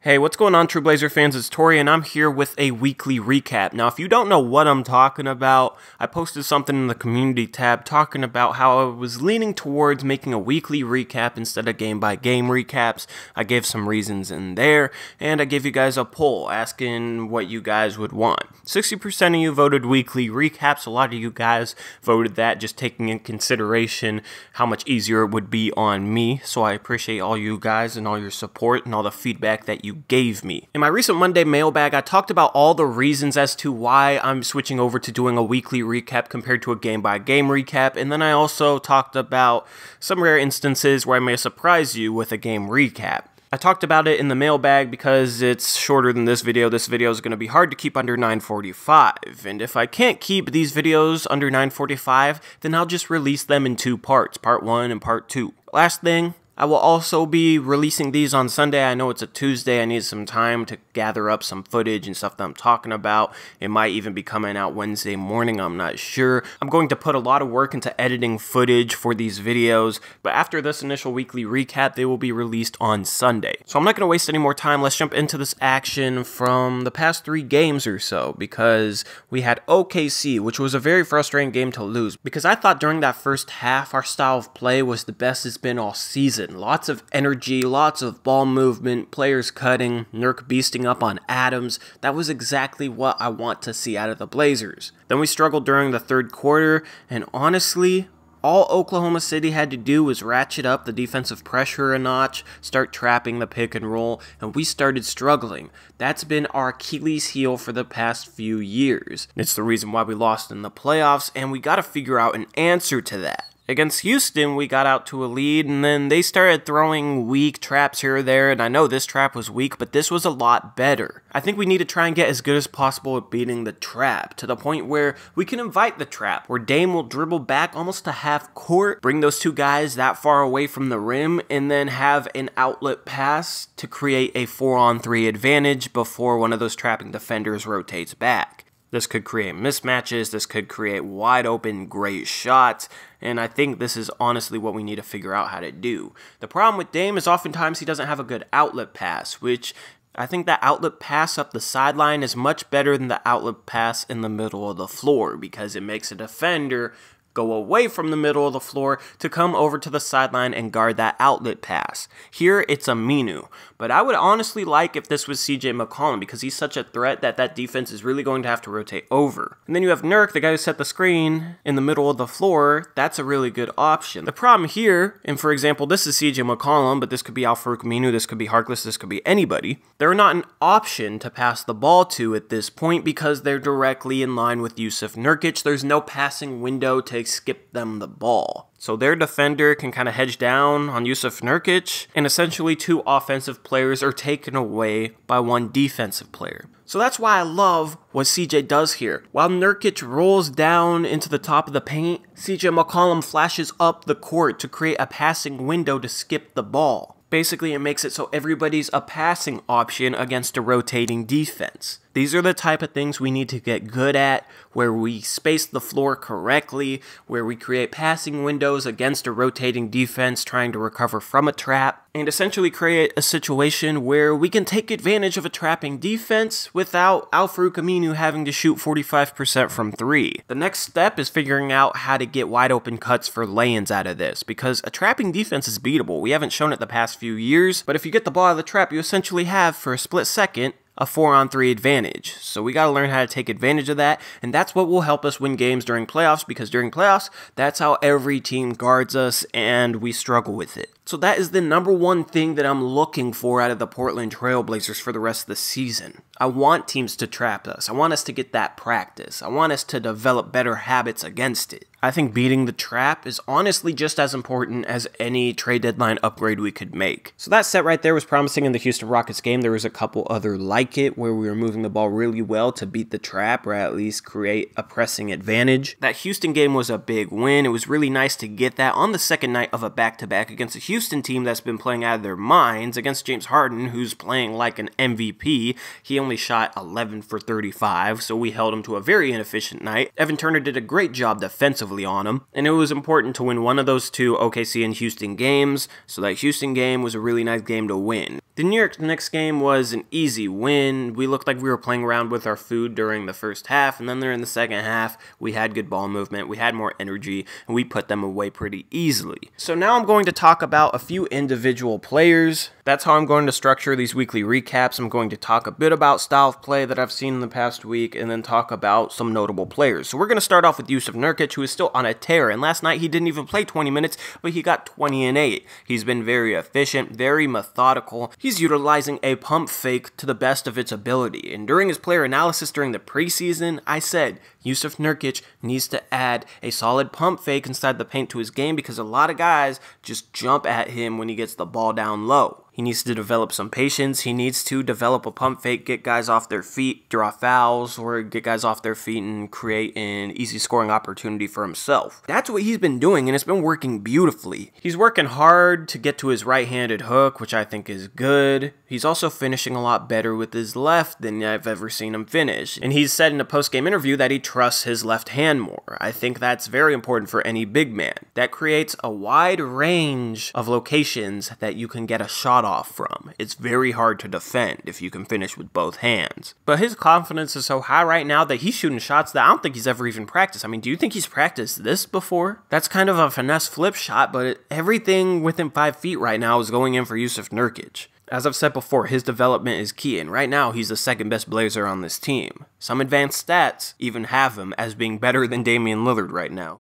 Hey, what's going on, True Blazer fans? It's Tori, and I'm here with a weekly recap. Now, if you don't know what I'm talking about, I posted something in the community tab talking about how I was leaning towards making a weekly recap instead of game-by-game recaps. I gave some reasons in there, and I gave you guys a poll asking what you guys would want. 60% of you voted weekly recaps. A lot of you guys voted that, just taking in consideration how much easier it would be on me. So I appreciate all you guys and all your support and all the feedback that you gave me. In my recent Monday mailbag, I talked about all the reasons as to why I'm switching over to doing a weekly recap compared to a game-by-game recap, and then I also talked about some rare instances where I may surprise you with a game recap. I talked about it in the mailbag because it's shorter than this video. This video is going to be hard to keep under 9:45, and if I can't keep these videos under 9:45, then I'll just release them in two parts, part 1 and part 2. Last thing, I will also be releasing these on Sunday. I know it's a Tuesday. I need some time to gather up some footage and stuff that I'm talking about. It might even be coming out Wednesday morning. I'm not sure. I'm going to put a lot of work into editing footage for these videos, but after this initial weekly recap, they will be released on Sunday. So I'm not going to waste any more time. Let's jump into this action from the past 3 games or so, because we had OKC, which was a very frustrating game to lose, because I thought during that first half, our style of play was the best it's been all season. Lots of energy, lots of ball movement, players cutting, Nurk beasting up on Adams. That was exactly what I want to see out of the Blazers. Then we struggled during the third quarter, and honestly, all Oklahoma City had to do was ratchet up the defensive pressure a notch, start trapping the pick and roll, and we started struggling. That's been our Achilles heel for the past few years. It's the reason why we lost in the playoffs, and we got to figure out an answer to that. Against Houston, we got out to a lead, and then they started throwing weak traps here or there, and I know this trap was weak, but this was a lot better. I think we need to try and get as good as possible at beating the trap, to the point where we can invite the trap, where Dame will dribble back almost to half court, bring those two guys that far away from the rim, and then have an outlet pass to create a 4-on-3 advantage before one of those trapping defenders rotates back. This could create mismatches, this could create wide open great shots, and I think this is honestly what we need to figure out how to do. The problem with Dame is oftentimes he doesn't have a good outlet pass, which I think that outlet pass up the sideline is much better than the outlet pass in the middle of the floor, because it makes a defender go away from the middle of the floor to come over to the sideline and guard that outlet pass. Here, it's Aminu. But I would honestly like if this was CJ McCollum, because he's such a threat that that defense is really going to have to rotate over. And then you have Nurk, the guy who set the screen in the middle of the floor. That's a really good option. The problem here, and for example, this is CJ McCollum, but this could be Al-Farouq Aminu, this could be Harkless, this could be anybody. They're not an option to pass the ball to at this point because they're directly in line with Jusuf Nurkic. There's no passing window to skip them the ball. So their defender can kind of hedge down on Jusuf Nurkic, and essentially 2 offensive players are taken away by 1 defensive player. So that's why I love what CJ does here. While Nurkic rolls down into the top of the paint, CJ McCollum flashes up the court to create a passing window to skip the ball. Basically, it makes it so everybody's a passing option against a rotating defense. These are the type of things we need to get good at, where we space the floor correctly, where we create passing windows against a rotating defense trying to recover from a trap, and essentially create a situation where we can take advantage of a trapping defense without Al-Farouq Aminu having to shoot 45% from 3. The next step is figuring out how to get wide open cuts for lay-ins out of this, because a trapping defense is beatable. We haven't shown it the past few years, but if you get the ball out of the trap, you essentially have, for a split second, a 4-on-3 advantage. So we got to learn how to take advantage of that, and that's what will help us win games during playoffs, because during playoffs, that's how every team guards us, and we struggle with it. So that is the #1 thing that I'm looking for out of the Portland Trail Blazers for the rest of the season. I want teams to trap us. I want us to get that practice. I want us to develop better habits against it. I think beating the trap is honestly just as important as any trade deadline upgrade we could make. So that set right there was promising in the Houston Rockets game. There was a couple other like it where we were moving the ball really well to beat the trap, or at least create a pressing advantage. That Houston game was a big win. It was really nice to get that on the second night of a back-to-back against a Houston team that's been playing out of their minds, against James Harden, who's playing like an MVP. He only shot 11 for 35, so we held him to a very inefficient night. Evan Turner did a great job defensively on him, and it was important to win one of those 2 OKC and Houston games, so that Houston game was a really nice game to win. The New York Knicks game was an easy win. We looked like we were playing around with our food during the first half, and then there in the second half, we had good ball movement, we had more energy, and we put them away pretty easily. So now I'm going to talk about a few individual players. That's how I'm going to structure these weekly recaps. I'm going to talk a bit about style of play that I've seen in the past week, and then talk about some notable players. So we're going to start off with Jusuf Nurkic, who is still on a tear, and last night he didn't even play 20 minutes, but he got 20 and 8. He's been very efficient, very methodical. He's utilizing a pump fake to the best of its ability, and during his player analysis during the preseason, I said Jusuf Nurkic needs to add a solid pump fake inside the paint to his game because a lot of guys just jump at him when he gets the ball down low. He needs to develop some patience. He needs to develop a pump fake, get guys off their feet, draw fouls, or get guys off their feet and create an easy scoring opportunity for himself. That's what he's been doing, and it's been working beautifully. He's working hard to get to his right-handed hook, which I think is good. He's also finishing a lot better with his left than I've ever seen him finish. And he's said in a post-game interview that he trusts his left hand more. I think that's very important for any big man. That creates a wide range of locations that you can get a shot off from. It's very hard to defend if you can finish with both hands. But his confidence is so high right now that he's shooting shots that I don't think he's ever even practiced. I mean, do you think he's practiced this before? That's kind of a finesse flip shot, but everything within 5 feet right now is going in for Jusuf Nurkic. As I've said before, his development is key, and right now he's the second best Blazer on this team. Some advanced stats even have him as being better than Damian Lillard right now.